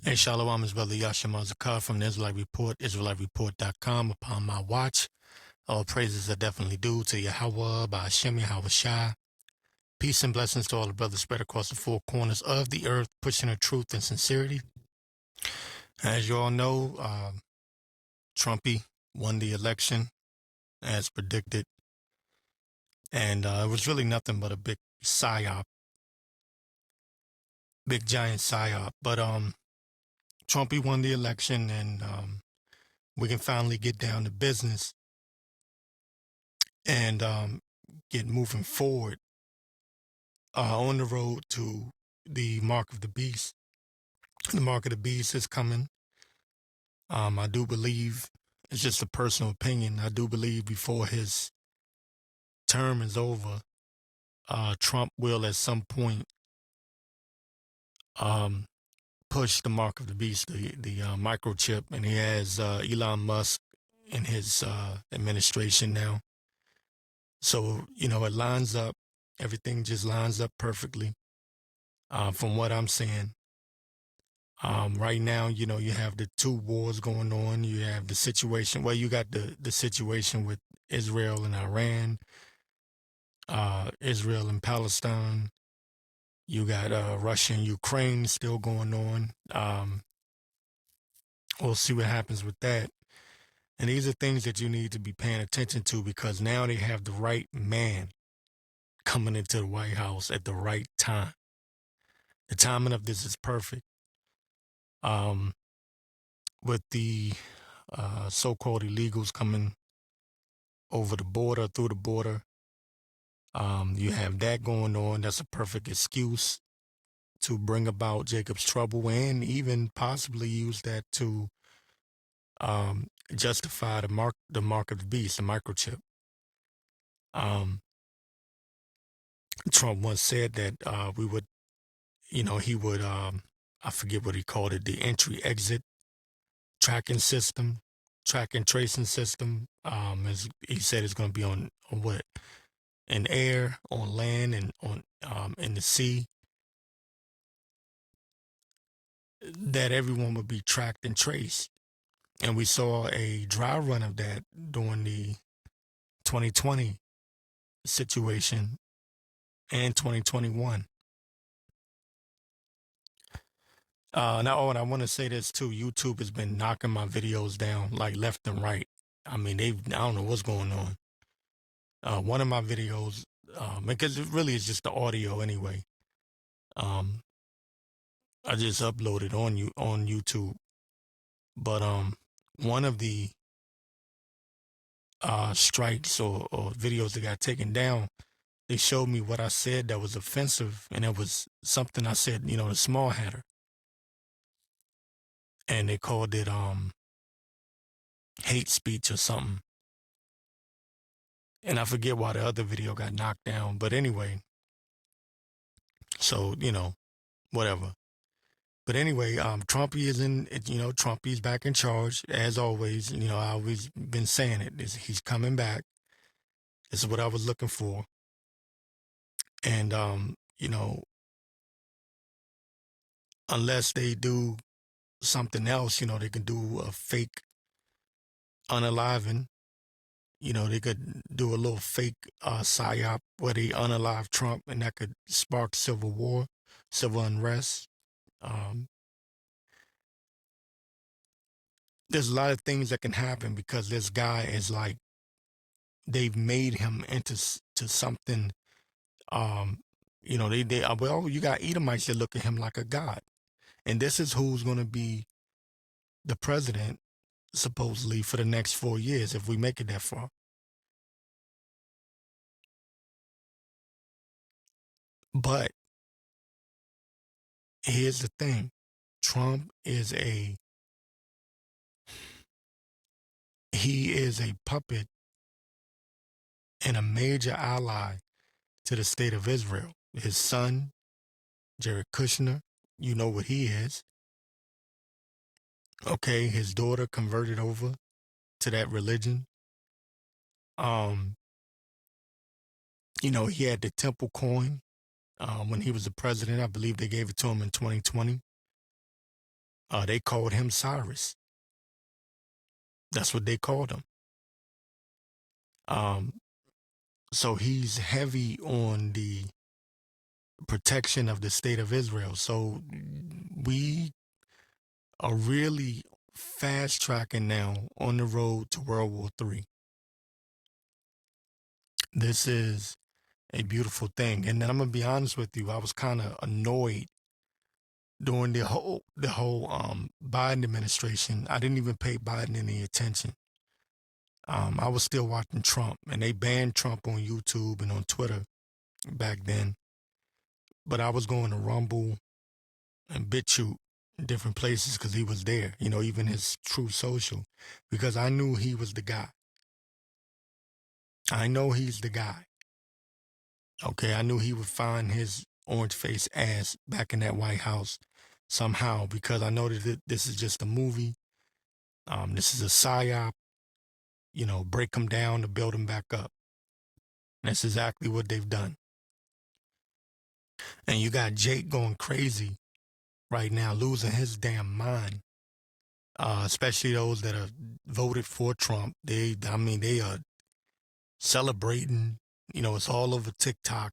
Hey, Shalom, his brother Yashima Zakar from the Israelite Report, IsraeliteReport.com. Upon my watch, all praises are definitely due to Yahweh, Ba'ashem, Yahweh Shai. Peace and blessings to all the brothers spread across the four corners of the earth, pushing the truth and sincerity. As you all know, Trumpy won the election as predicted, and it was really nothing but a big psyop, big giant psyop. But Trumpy won the election, and we can finally get down to business and get moving forward on the road to the mark of the beast. The mark of the beast is coming. I do believe, it's just a personal opinion, I do believe before his term is over, Trump will at some point push the mark of the beast, the microchip, and he has Elon Musk in his administration now. So, it lines up. Everything just lines up perfectly from what I'm seeing. Right now, you have the two wars going on. You have the situation, well, you got the situation with Israel and Iran, Israel and Palestine. You got Russia and Ukraine still going on. We'll see what happens with that. And these are things that you need to be paying attention to, because now they have the right man coming into the White House at the right time. The timing of this is perfect. With the so-called illegals coming over the border, through the border, you have that going on. That's a perfect excuse to bring about Jacob's trouble, and even possibly use that to justify the mark of the beast, the microchip. Trump once said that we would, he would, I forget what he called it, the entry-exit tracking system, track and tracing system. He said it's going to be on what? In air, on land, and on in the sea. That everyone would be tracked and traced. And we saw a dry run of that during the 2020 situation and 2021. And I want to say this too. YouTube has been knocking my videos down like left and right. I mean, I don't know what's going on. One of my videos, because it really is just the audio anyway. I just uploaded on YouTube, but one of the strikes or videos that got taken down, they showed me what I said that was offensive, and it was something I said, the small hatter, and they called it hate speech or something, and I forget why the other video got knocked down, but anyway, so whatever. But anyway, Trumpy is Trumpy's back in charge as always. I always been saying it. He's coming back. This is what I was looking for. And unless they do something else, they can do a fake unaliving. They could do a little fake psyop where they unalive Trump, and that could spark civil war, civil unrest. There's a lot of things that can happen because this guy is like, they've made him into something. You got Edomites that look at him like a god, and this is who's going to be the president supposedly for the next 4 years if we make it that far. But here's the thing: Trump is a puppet and a major ally to the state of Israel. His son, Jared Kushner, you know what he is. Okay, his daughter converted over to that religion. He had the temple coin when he was the president. I believe they gave it to him in 2020. They called him Cyrus. That's what they called him. Um, so he's heavy on the protection of the state of Israel. So we are really fast tracking now on the road to World War III. This is a beautiful thing. And then I'm gonna be honest with you, I was kind of annoyed during the whole Biden administration. I didn't even pay Biden any attention. I was still watching Trump, and they banned Trump on YouTube and on Twitter back then. But I was going to Rumble and BitChute in different places because he was there, even his True Social, because I knew he was the guy. I know he's the guy. Okay, I knew he would find his orange face ass back in that White House somehow, because I know that this is just a movie. This is a psyop, break him down to build him back up. And that's exactly what they've done. And you got Jake going crazy right now, losing his damn mind. Especially those that have voted for Trump. They are celebrating. It's all over TikTok.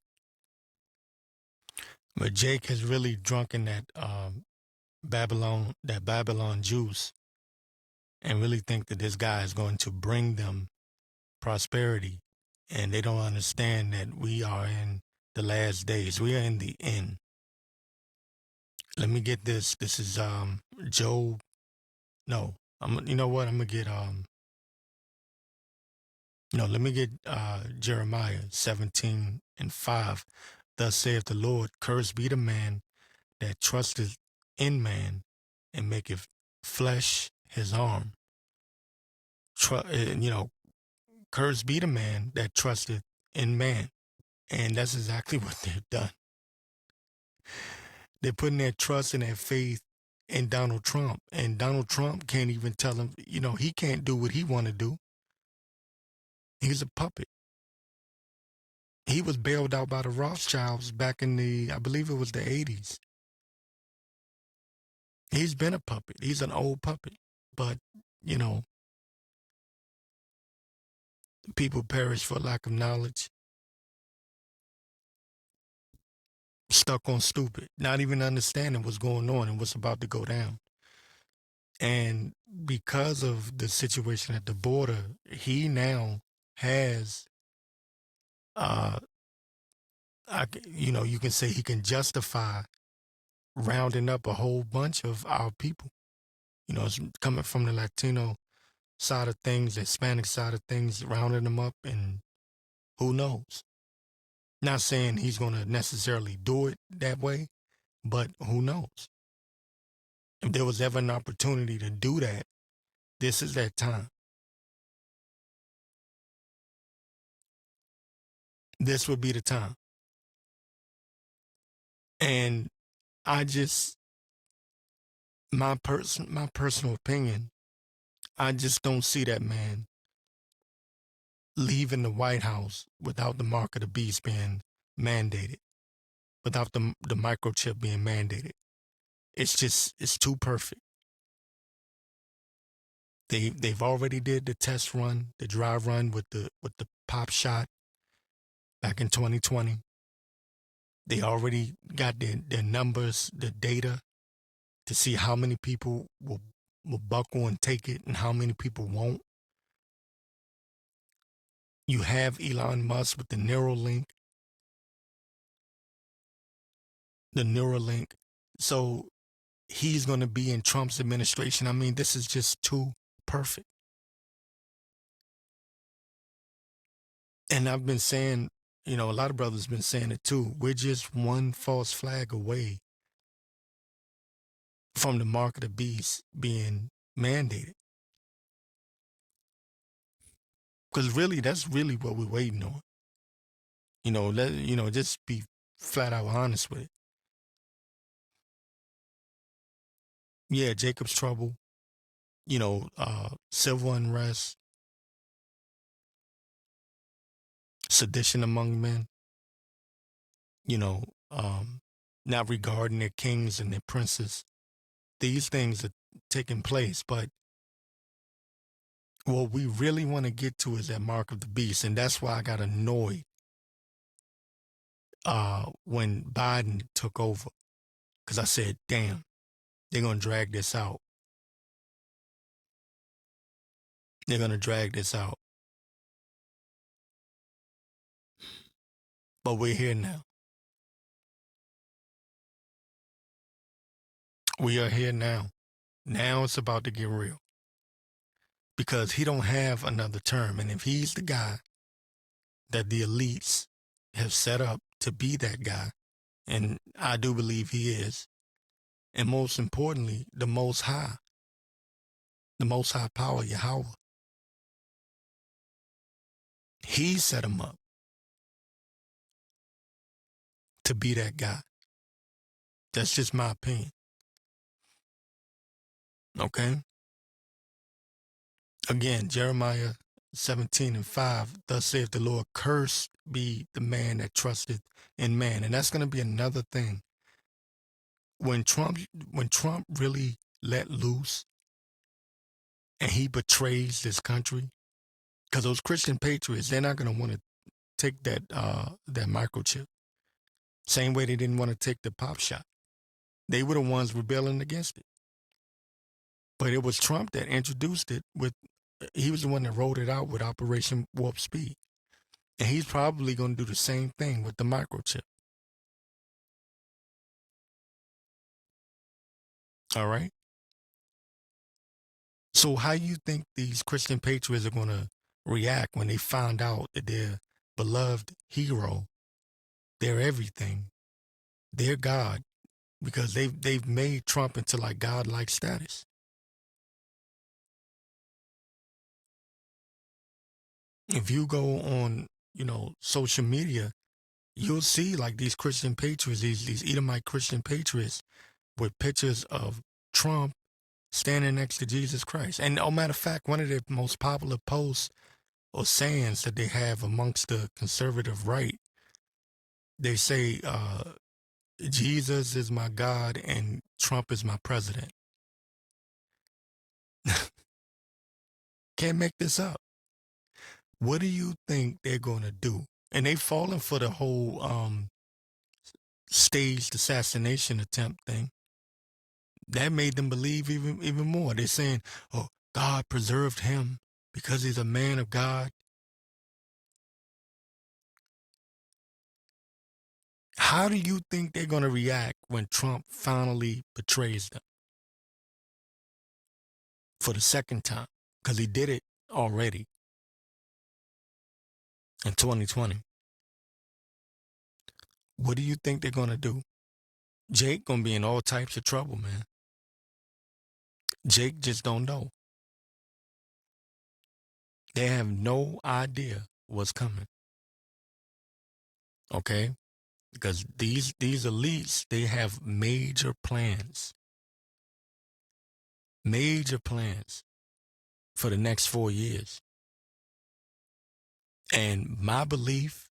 But Jake has really drunken that Babylon juice, and really think that this guy is going to bring them prosperity. And they don't understand that we are in the last days. We are in the end. Let me get this. This is Job. No, you know what? I'm gonna get let me get Jeremiah 17:5. Thus saith the Lord, cursed be the man that trusteth in man and maketh flesh his arm. Cursed be the man that trusteth in man. And that's exactly what they've done. They're putting their trust and their faith in Donald Trump. And Donald Trump can't even tell them, he can't do what he want to do. He's a puppet. He was bailed out by the Rothschilds back in I believe it was the 80s. He's been a puppet. He's an old puppet. But, people perish for lack of knowledge. Stuck on stupid, not even understanding what's going on and what's about to go down. And because of the situation at the border, he now has, you can say he can justify rounding up a whole bunch of our people. It's coming from the Latino side of things, the Hispanic side of things, rounding them up, and who knows? Not saying he's going to necessarily do it that way, but who knows? If there was ever an opportunity to do that, this is that time. This would be the time. And I just, my personal opinion, I just don't see that man leaving the White House without the mark of the beast being mandated, without the microchip being mandated. It's too perfect. They've already did the test run, the dry run with the pop shot back in 2020. They already got their numbers, the data, to see how many people will buckle and take it and how many people won't. You have Elon Musk with the Neuralink. So he's going to be in Trump's administration. I mean, this is just too perfect. And I've been saying, a lot of brothers been saying it too. We're just one false flag away from the mark of the beast being mandated. Because really, that's really what we're waiting on. Just be flat out honest with it. Yeah, Jacob's trouble, civil unrest, sedition among men, not regarding their kings and their princes. these things are taking place, but what we really want to get to is that mark of the beast, and that's why I got annoyed when Biden took over, because I said, damn, they're going to drag this out. They're going to drag this out. But we're here now. We are here now. Now it's about to get real. Because he don't have another term. And if he's the guy that the elites have set up to be that guy, and I do believe he is, and most importantly, the Most High power, Yahweh, he set him up to be that guy. That's just my opinion. Okay? Again, Jeremiah 17:5, thus saith the Lord, cursed be the man that trusteth in man. And that's going to be another thing. When Trump really let loose and he betrays this country, because those Christian patriots, they're not going to want to take that microchip. Same way they didn't want to take the pop shot. They were the ones rebelling against it. But it was Trump that introduced it he was the one that rolled it out with Operation Warp Speed. And he's probably going to do the same thing with the microchip. All right? So how you think these Christian patriots are going to react when they find out that their beloved hero, their everything, their God, because they've made Trump into like God-like status? If you go on, social media, you'll see like these Christian patriots, these Edomite Christian patriots with pictures of Trump standing next to Jesus Christ. And matter of fact, one of the most popular posts or sayings that they have amongst the conservative right, they say, Jesus is my God and Trump is my president. Can't make this up. What do you think they're going to do? And they've fallen for the whole staged assassination attempt thing. That made them believe even more. They're saying, oh, God preserved him because he's a man of God. How do you think they're going to react when Trump finally betrays them for the second time? Because he did it already in 2020. What do you think they're going to do? Jake going to be in all types of trouble, man. Jake just don't know. They have no idea what's coming. Okay? Because these elites, they have major plans. Major plans for the next 4 years. And my belief,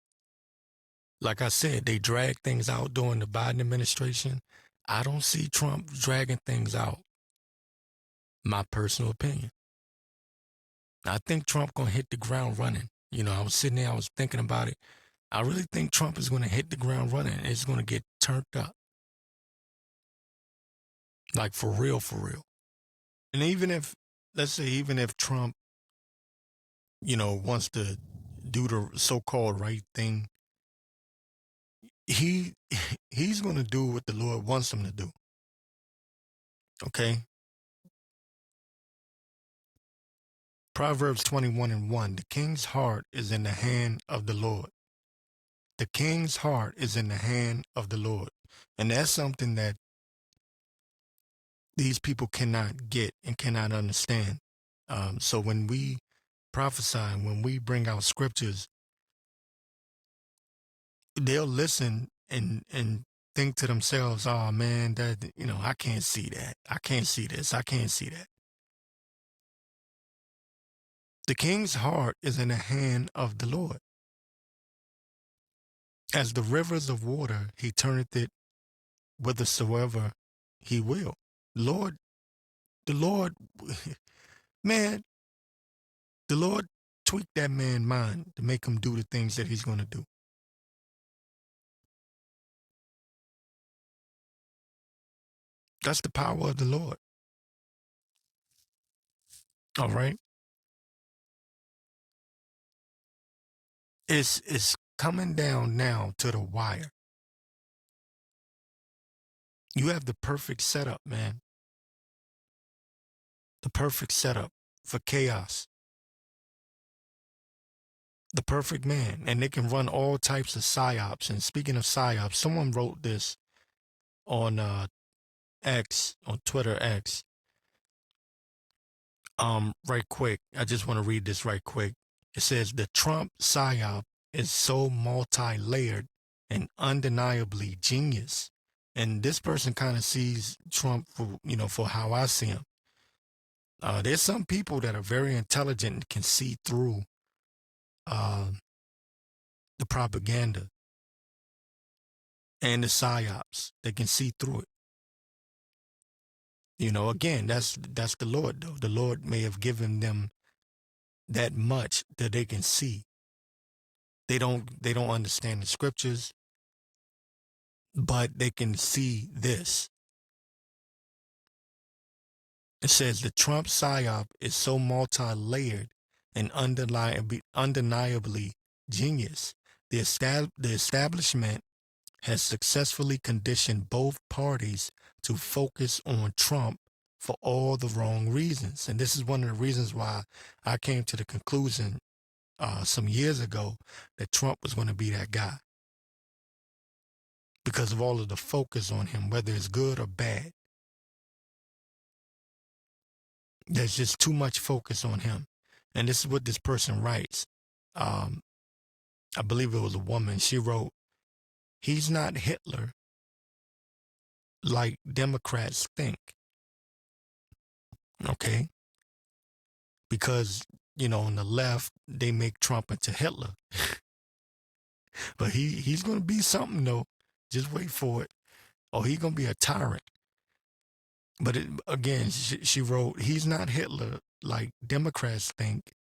like I said, they drag things out during the Biden administration. I don't see Trump dragging things out. My personal opinion. I think Trump going to hit the ground running. I was sitting there, I was thinking about it. I really think Trump is going to hit the ground running. It's going to get turned up. Like for real, for real. And let's say if Trump, wants to do the so-called right thing, he's going to do what the Lord wants him to do. Okay? Proverbs 21:1, the king's heart is in the hand of the Lord. The king's heart is in the hand of the Lord. And that's something that these people cannot get and cannot understand. So when we prophesy, when we bring out scriptures, they'll listen and think to themselves, oh man, that, I can't see that. I can't see this. I can't see that. The king's heart is in the hand of the Lord. As the rivers of water, he turneth it whithersoever he will. Lord, the Lord, man, the Lord tweaked that man's mind to make him do the things that he's going to do. That's the power of the Lord. All right. It's coming down now to the wire. You have the perfect setup, man. The perfect setup for chaos. The perfect man. And they can run all types of psyops. And speaking of psyops, someone wrote this on X, on Twitter X. Right quick. I just want to read this right quick. It says the Trump psyop is so multi-layered and undeniably genius. And this person kind of sees Trump for, for how I see him. There's some people that are very intelligent and can see through the propaganda and the psyops. They can see through it. Again, that's the Lord, though. The Lord may have given them that much that they can see. They don't understand the scriptures, but they can see this. It says the Trump psyop is so multi-layered and undeniably genius. The establishment has successfully conditioned both parties to focus on Trump for all the wrong reasons. And this is one of the reasons why I came to the conclusion some years ago that Trump was going to be that guy. Because of all of the focus on him, whether it's good or bad. There's just too much focus on him. And this is what this person writes. I believe it was a woman. She wrote, he's not Hitler like Democrats think. Okay? Because, on the left, they make Trump into Hitler. But he's going to be something, though. Just wait for it. Or he's going to be a tyrant. But again, she wrote, he's not Hitler like Democrats think.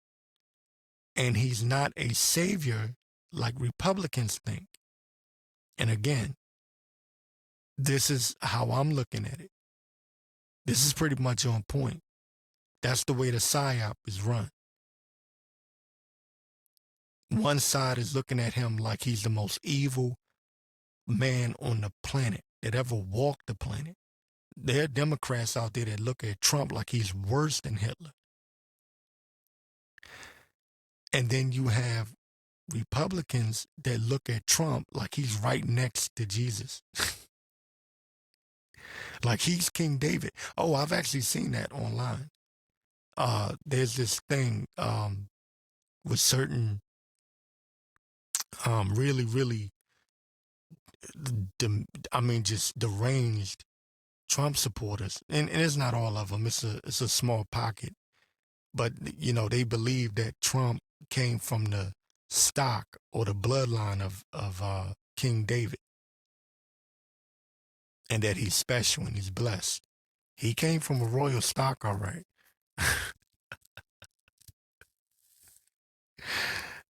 And he's not a savior like Republicans think. And again, this is how I'm looking at it. This is pretty much on point. That's the way the PSYOP is run. One side is looking at him like he's the most evil man on the planet that ever walked the planet. There are Democrats out there that look at Trump like he's worse than Hitler. And then you have Republicans that look at Trump like he's right next to Jesus. Like he's King David. Oh, I've actually seen that online. There's this thing with certain really, really, just deranged Trump supporters, and it's not all of them. It's a small pocket, but they believe that Trump came from the stock or the bloodline of King David, and that he's special and he's blessed. He came from a royal stock, all right.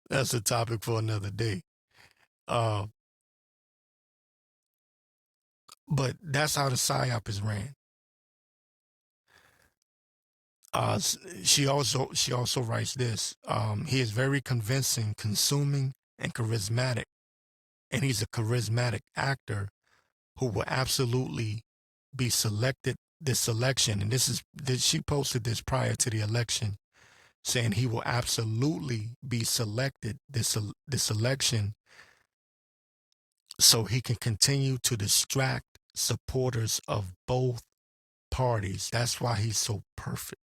That's a topic for another day. But that's how the PSYOP is ran. She also writes this. He is very convincing, consuming, and charismatic. And he's a charismatic actor who will absolutely be selected this election. And she posted this prior to the election, saying he will absolutely be selected this election so he can continue to distract supporters of both parties. That's why he's so perfect.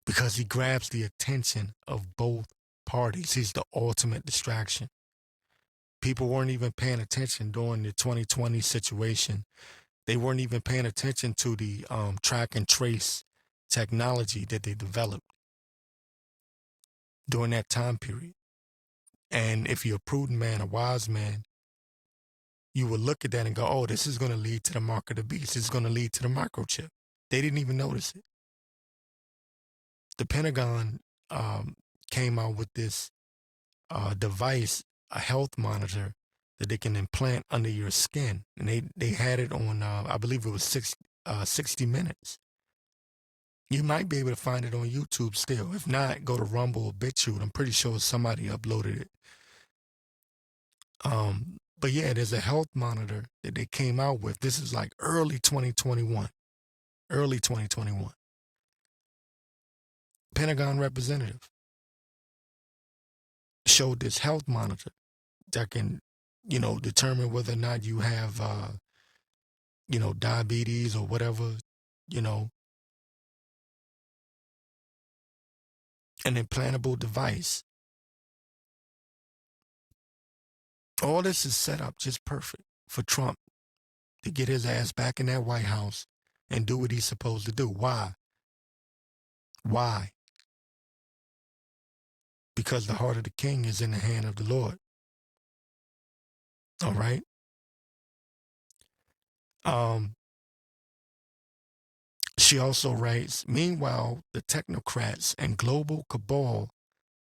Because he grabs the attention of both parties. He's the ultimate distraction. People weren't even paying attention during the 2020 situation. They weren't even paying attention to the track and trace technology that they developed during that time period. And if you're a prudent man, a wise man, you would look at that and go, oh, this is going to lead to the mark of the beast. This is going to lead to the microchip. They didn't even notice it. The Pentagon came out with this device, a health monitor that they can implant under your skin. And they had it on, I believe it was 60 Minutes. You might be able to find it on YouTube still. If not, go to Rumble or BitChute. I'm pretty sure somebody uploaded it. But yeah, there's a health monitor that they came out with. This is like early 2021. Early 2021. Pentagon representative showed this health monitor that can, determine whether or not you have, diabetes or whatever, an implantable device. All this is set up just perfect for Trump to get his ass back in that White House and do what he's supposed to do. Why? Why? Because the heart of the king is in the hand of the Lord. All right? She also writes, meanwhile, the technocrats and global cabal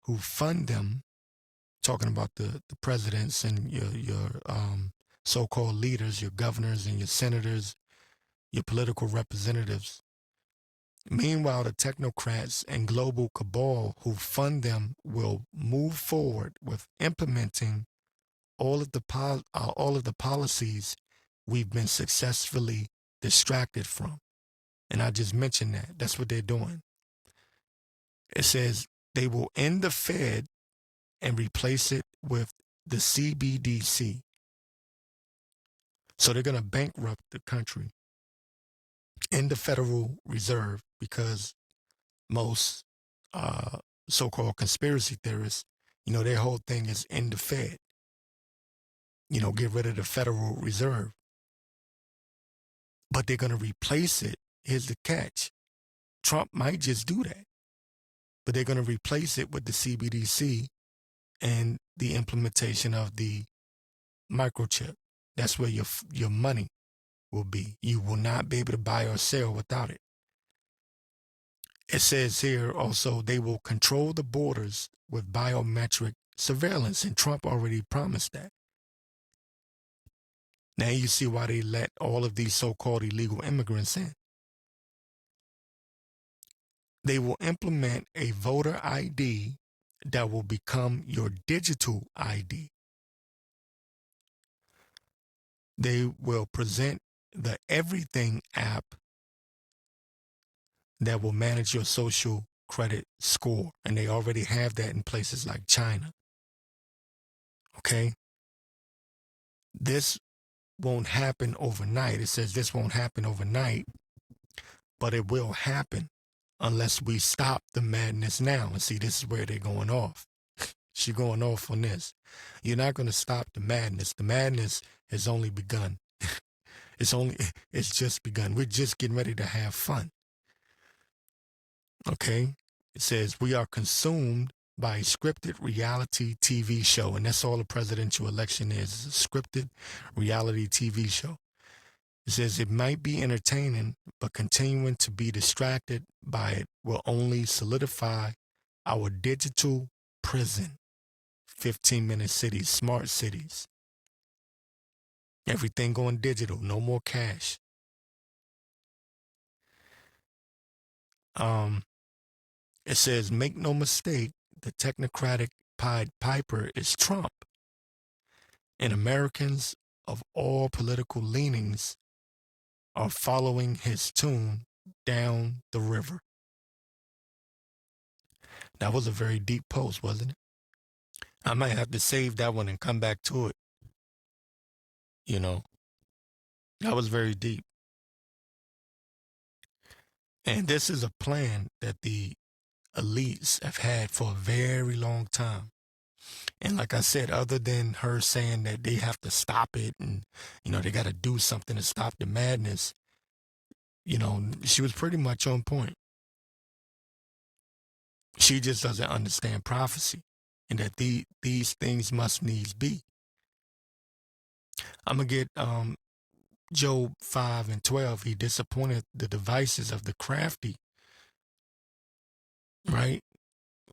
who fund them, talking about the presidents and your so-called leaders, your governors and your senators, your political representatives. Meanwhile, the technocrats and global cabal who fund them will move forward with implementing all of the policies we've been successfully distracted from. And I just mentioned that. That's what they're doing. It says they will end the Fed and replace it with the CBDC. So they're going to bankrupt the country in the Federal Reserve because most so-called conspiracy theorists, their whole thing is in the Fed. Get rid of the Federal Reserve. But they're going to replace it. Here's the catch. Trump might just do that. But they're going to replace it with the CBDC and the implementation of the microchip. That's where your money will be. You will not be able to buy or sell without it. It says here also they will control the borders with biometric surveillance, and Trump already promised that. Now you see why they let all of these so-called illegal immigrants in. They will implement a voter ID that will become your digital ID. They will present the Everything app that will manage your social credit score. And they already have that in places like China. Okay? This won't happen overnight. It says this won't happen overnight, but it will happen unless we stop the madness now. And see, this is where they're going off. She's going off on this. You're not going to stop the madness. The madness has only begun. It's just begun. We're just getting ready to have fun. Okay? It says we are consumed by a scripted reality TV show. And that's all the presidential election is a scripted reality TV show. It says it might be entertaining, but continuing to be distracted by it will only solidify our digital prison. 15-minute cities, smart cities. Everything going digital, no more cash. It says, make no mistake, the technocratic Pied Piper is Trump. And Americans of all political leanings are following his tune down the river. That was a very deep post, wasn't it? I might have to save that one and come back to it. That was very deep. And this is a plan that the elites have had for a very long time. And like I said, other than her saying that they have to stop it and, they got to do something to stop the madness, she was pretty much on point. She just doesn't understand prophecy and that these things must needs be. I'm going to get Job 5:12. He disappointed the devices of the crafty, right?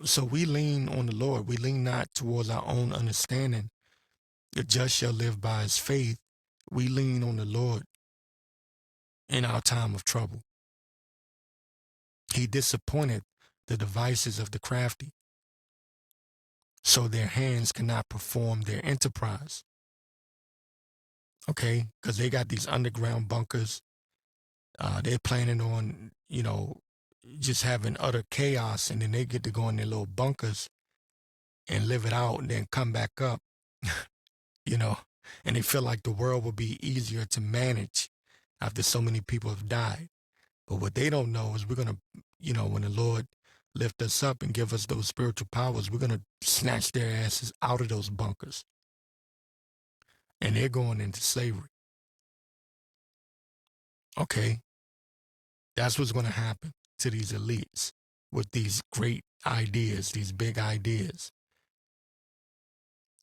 So we lean on the Lord. We lean not towards our own understanding. The just shall live by his faith. We lean on the Lord in our time of trouble. He disappointed the devices of the crafty, so their hands cannot perform their enterprise. Okay? Because they got these underground bunkers. They're planning on, just having utter chaos, and then they get to go in their little bunkers and live it out and then come back up, you know, and they feel like the world will be easier to manage after so many people have died. But what they don't know is we're going to, when the Lord lift us up and give us those spiritual powers, we're going to snatch their asses out of those bunkers. And they're going into slavery. Okay? That's what's going to happen to these elites with these great ideas, these big ideas.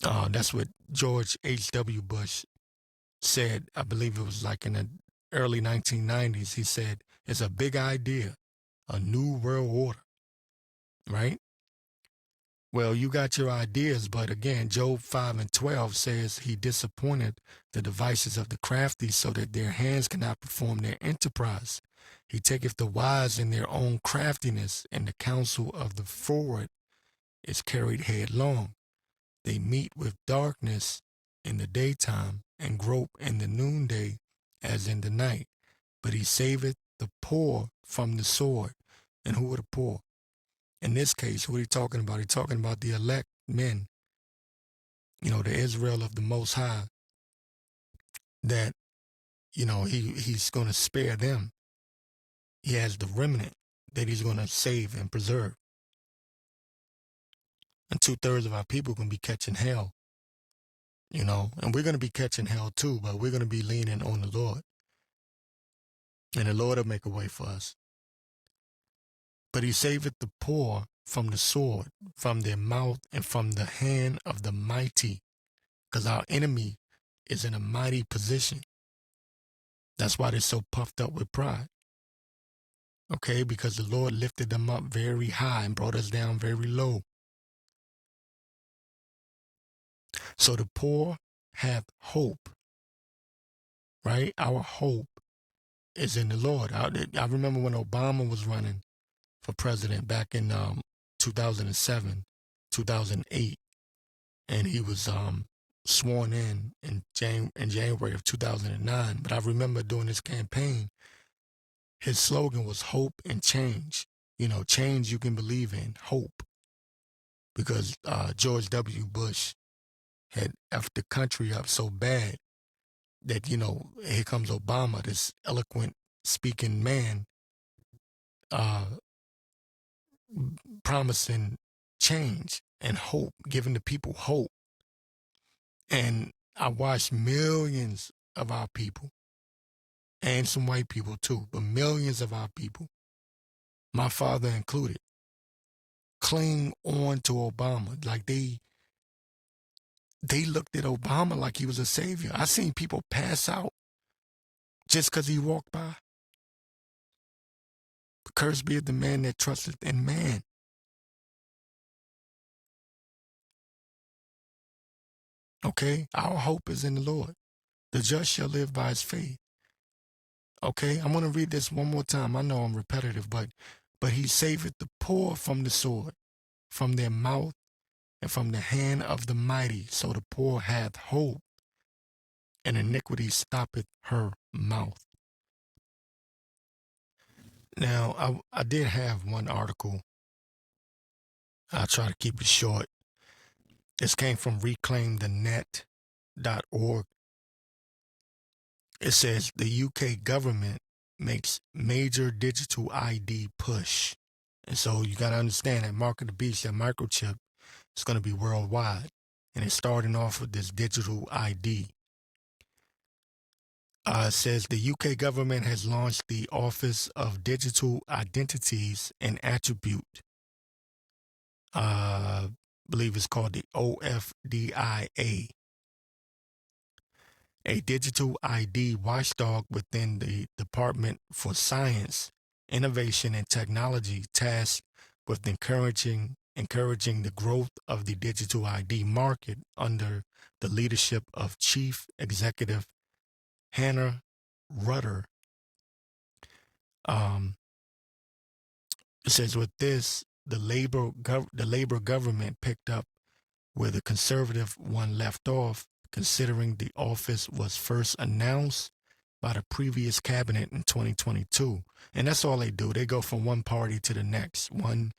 That's what George H.W. Bush said. I believe it was like in the early 1990s. He said, it's a big idea, a new world order, right? Well, you got your ideas, but again, Job 5:12 says he disappointed the devices of the crafty so that their hands cannot perform their enterprise. He taketh the wise in their own craftiness, and the counsel of the forward is carried headlong. They meet with darkness in the daytime and grope in the noonday as in the night. But he saveth the poor from the sword. And who are the poor? In this case, what are he talking about? He's talking about the elect men, the Israel of the Most High, that, he's going to spare them. He has the remnant that he's going to save and preserve. And 2/3 of our people can be catching hell, and we're going to be catching hell too, but we're going to be leaning on the Lord. And the Lord will make a way for us. But he saveth the poor from the sword, from their mouth, and from the hand of the mighty. Because our enemy is in a mighty position. That's why they're so puffed up with pride. Okay, because the Lord lifted them up very high and brought us down very low. So the poor have hope, right? Our hope is in the Lord. I remember when Obama was running for president back in 2007, 2008, and he was sworn in January of 2009. But I remember during his campaign, his slogan was hope and change. Change you can believe in, hope. Because George W. Bush had effed the country up so bad that, here comes Obama, this eloquent speaking man, promising change and hope, giving the people hope. And I watched millions of our people, and some white people too, but millions of our people, my father included, cling on to Obama. Like they looked at Obama like he was a savior. I seen people pass out just because he walked by. Cursed be the man that trusteth in man. Okay? Our hope is in the Lord. The just shall live by his faith. Okay? I'm going to read this one more time. I know I'm repetitive, but he saveth the poor from the sword, from their mouth, and from the hand of the mighty. So the poor hath hope, and iniquity stoppeth her mouth. Now, I did have one article. I'll try to keep it short. This came from reclaimthenet.org. It says the UK government makes major digital ID push. And so you got to understand that mark of the beast, that microchip, is going to be worldwide. And it's starting off with this digital ID. It says the UK government has launched the Office of Digital Identities and Attribute. I believe it's called the OFDIA. a digital ID watchdog within the Department for Science, Innovation, and Technology tasked with encouraging the growth of the digital ID market under the leadership of Chief Executive Hannah Rudder. Um, it says with this, the Labor government picked up where the conservative one left off, considering the office was first announced by the previous cabinet in 2022. And that's all they do. They go from one party to the next, one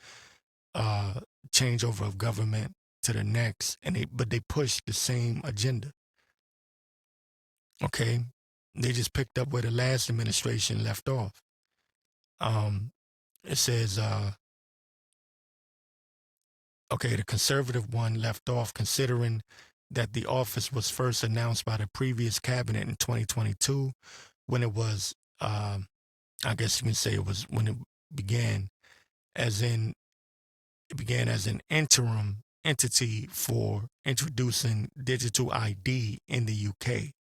changeover of government to the next, but they push the same agenda. Okay, they just picked up where the last administration left off. It says, okay, the conservative one left off considering that the office was first announced by the previous cabinet in 2022, when it was, I guess you can say it was when it began, it began as an interim entity for introducing digital ID in the UK.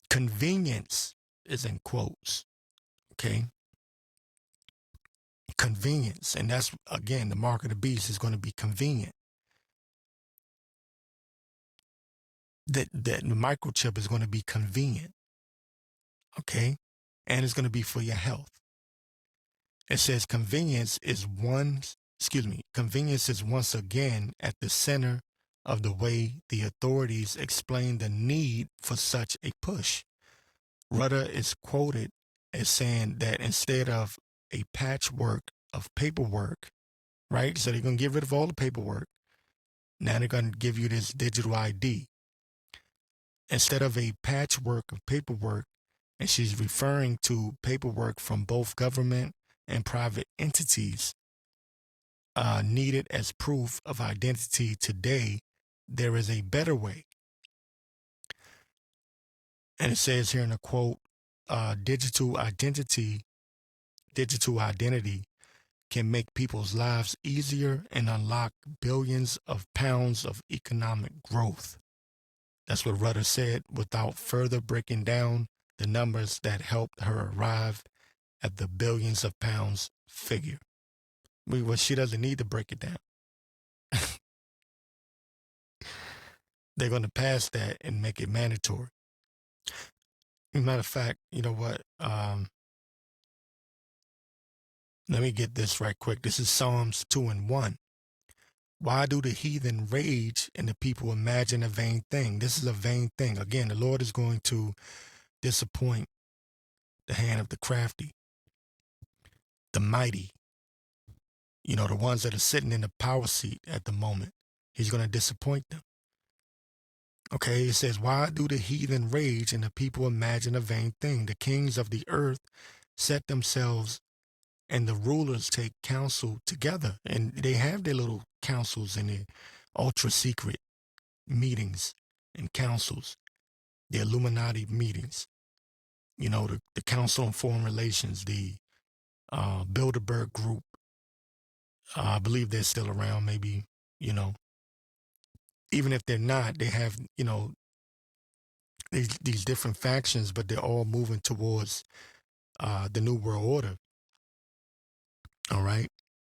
Convenience is in quotes, okay? Convenience, and that's, again, the mark of the beast is going to be convenient. That the microchip is going to be convenient, okay? And it's going to be for your health. It says convenience is once again at the center of the way the authorities explain the need for such a push. Rudder is quoted as saying that instead of a patchwork of paperwork, right? So they're going to get rid of all the paperwork. Now they're going to give you this digital ID. Instead of a patchwork of paperwork, and she's referring to paperwork from both government and private entities needed as proof of identity today, there is a better way. And it says here in a quote, digital identity can make people's lives easier and unlock billions of pounds of economic growth. That's what Rudder said, without further breaking down the numbers that helped her arrive at the billions of pounds figure. Well, she doesn't need to break it down. They're going to pass that and make it mandatory. Matter of fact, you know what? Let me get this right quick. This is Psalms 2:1. Why do the heathen rage and the people imagine a vain thing? This is a vain thing. Again, the Lord is going to disappoint the hand of the crafty, the mighty, the ones that are sitting in the power seat at the moment. He's going to disappoint them. Okay, it says, why do the heathen rage and the people imagine a vain thing? The kings of the earth set themselves and the rulers take counsel together. And they have their little councils and their ultra secret meetings and councils, the Illuminati meetings, the Council on Foreign Relations, the Bilderberg Group. I believe they're still around, maybe, even if they're not, they have, these different factions, but they're all moving towards the New World Order. All right.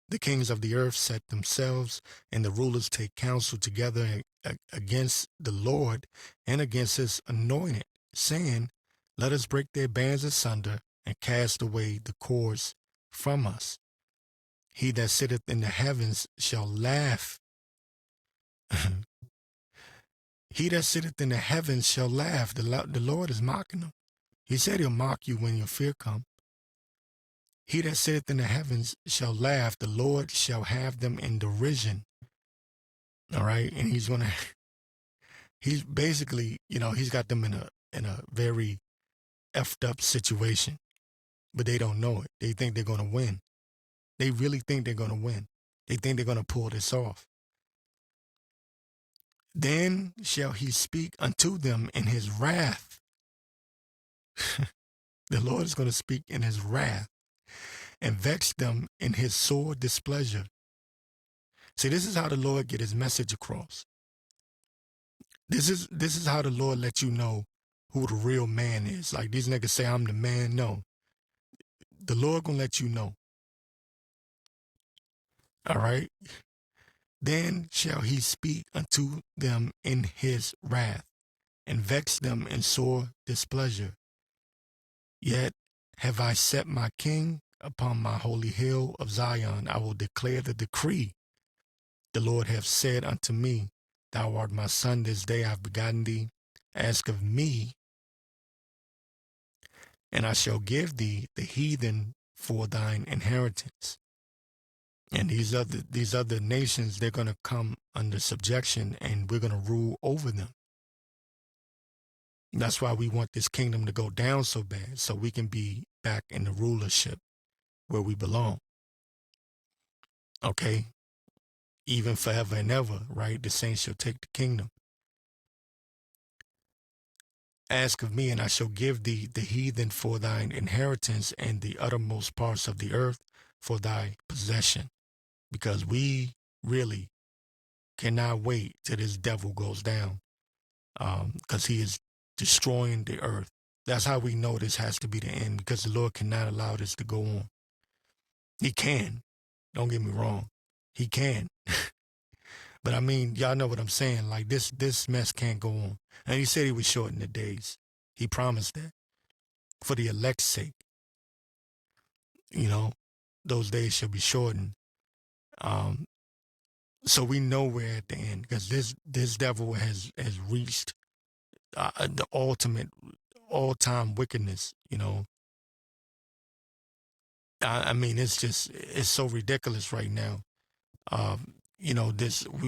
The kings of the earth set themselves, and the rulers take counsel together against the Lord and against his anointed, saying, let us break their bands asunder and cast away the cords from us. He that sitteth in the heavens shall laugh. He that sitteth in the heavens shall laugh. The Lord is mocking them. He said he'll mock you when your fear come. He that sitteth in the heavens shall laugh. The Lord shall have them in derision. All right. And he's basically, he's got them in a very effed up situation, but they don't know it. They think they're going to win. They really think they're going to win. They think they're going to pull this off. Then shall he speak unto them in his wrath. The Lord is going to speak in his wrath and vex them in his sore displeasure. See, this is how the Lord get his message across. This is how the Lord lets you know who the real man is. Like these niggas say I'm the man. No, the Lord gonna let you know. All right. Then shall he speak unto them in his wrath, and vex them in sore displeasure. Yet have I set my king upon my holy hill of Zion. I will declare the decree. The Lord hath said unto me, Thou art my son, this day I have begotten thee. Ask of me, and I shall give thee the heathen for thine inheritance. And these other nations, they're going to come under subjection, and we're going to rule over them. That's why we want this kingdom to go down so bad, so we can be back in the rulership where we belong. Okay? Even forever and ever, right? The saints shall take the kingdom. Ask of me, and I shall give thee the heathen for thine inheritance, and the uttermost parts of the earth for thy possession. Because we really cannot wait till this devil goes down, because he is destroying the earth. That's how we know this has to be the end, because the Lord cannot allow this to go on. He can. Don't get me wrong. He can. But I mean, y'all know what I'm saying. Like this mess can't go on. And he said he would shorten the days. He promised that for the elect's sake. You know, those days shall be shortened. So we know we're at the end, because this devil has reached the ultimate all-time wickedness. You know, I mean, it's so ridiculous right now. You know,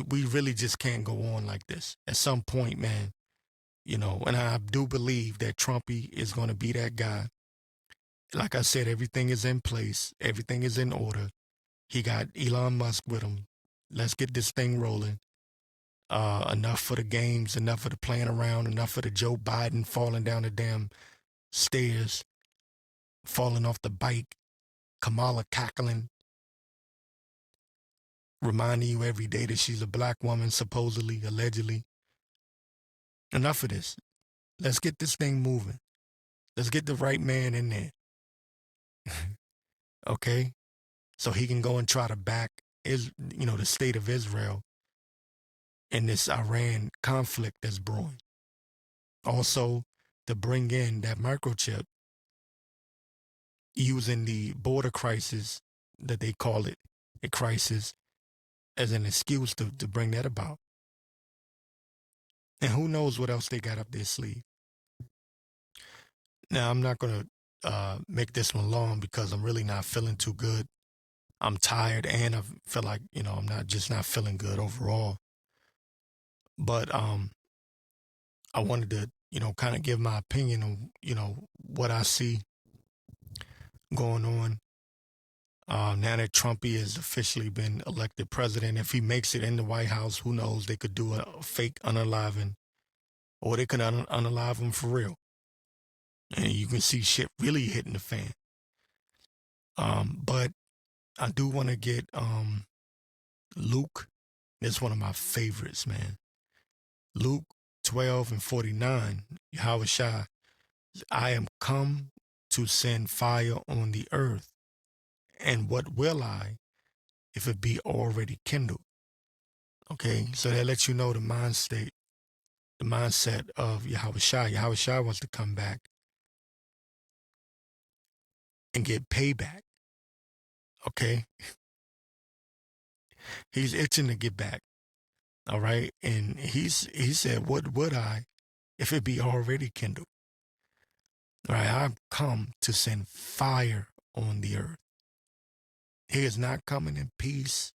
we really just can't go on like this. At some point, man, you know, and I do believe that Trumpy is going to be that guy. Like I said, everything is in place. Everything is in order. He got Elon Musk with him. Let's get this thing rolling. Enough for the games, enough for the playing around, enough for the Joe Biden falling down the damn stairs, falling off the bike, Kamala cackling, reminding you every day that she's a black woman, supposedly, allegedly. Enough of this. Let's get this thing moving. Let's get the right man in there. Okay? So he can go and try to back the state of Israel in this Iran conflict that's brewing. Also, to bring in that microchip using the border crisis, that they call it a crisis, as an excuse to bring that about. And who knows what else they got up their sleeve. Now, I'm not going to make this one long, because I'm really not feeling too good. I'm tired, and I feel like, I'm not feeling good overall. But I wanted to, kind of give my opinion on, what I see going on. Now that Trumpy has officially been elected president, if he makes it in the White House, who knows? They could do a fake unaliving, or they could unalive him for real. And you can see shit really hitting the fan. But I do want to get Luke. It's one of my favorites, man. Luke 12:49, Yahweh Shai, I am come to send fire on the earth. And what will I, if it be already kindled? Okay, so that lets you know the mindset of Yahweh Shai. Yahweh Shai wants to come back and get payback. Okay, he's itching to get back. All right, and he said, "What would I, if it be already kindled?" All right, I've come to send fire on the earth. He is not coming in peace.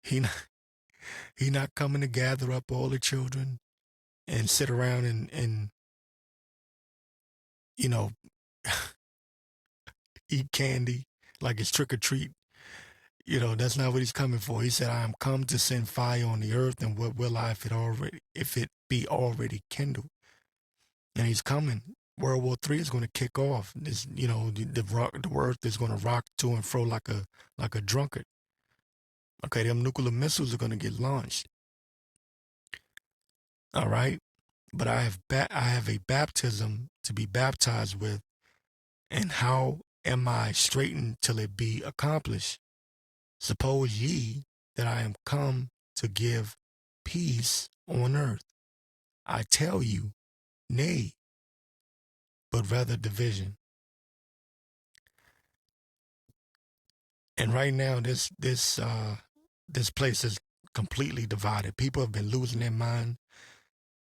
He not coming to gather up all the children and sit around and you know eat candy like it's trick or treat. That's not what he's coming for. He said, I am come to send fire on the earth, and what will I, if it be already kindled? And he's coming. World War III is going to kick off. This, the earth is going to rock to and fro like a drunkard. Okay, them nuclear missiles are going to get launched. All right. but I have a baptism to be baptized with, and how am I straitened till it be accomplished? Suppose ye that I am come to give peace on earth. I tell you, nay, but rather division. And right now, this place is completely divided. People have been losing their mind.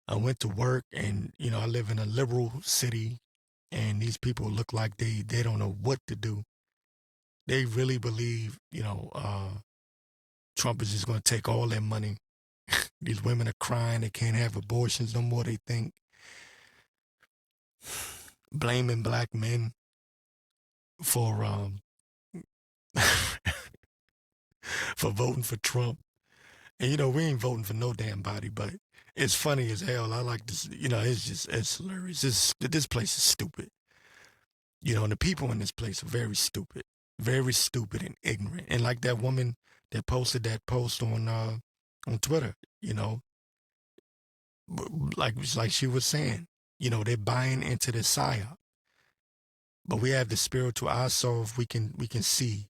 I went to work, and I live in a liberal city, and these people look like they don't know what to do. They really believe, Trump is just going to take all their money. These women are crying; they can't have abortions no more. They think blaming black men for for voting for Trump. And we ain't voting for no damn body, but it's funny as hell. I like this. It's hilarious. This place is stupid. And the people in this place are very stupid and ignorant. And like that woman that posted that post on Twitter, like she was saying, they're buying into the psyop. But we have the spiritual eye, so if we can see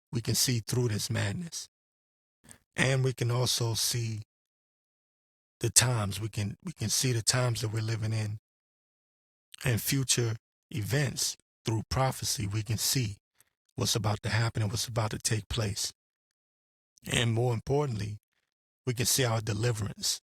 through this madness, and we can also see the times. We can see the times that we're living in, and future events through prophecy. We can see what's about to happen and what's about to take place. And more importantly, we can see our deliverance.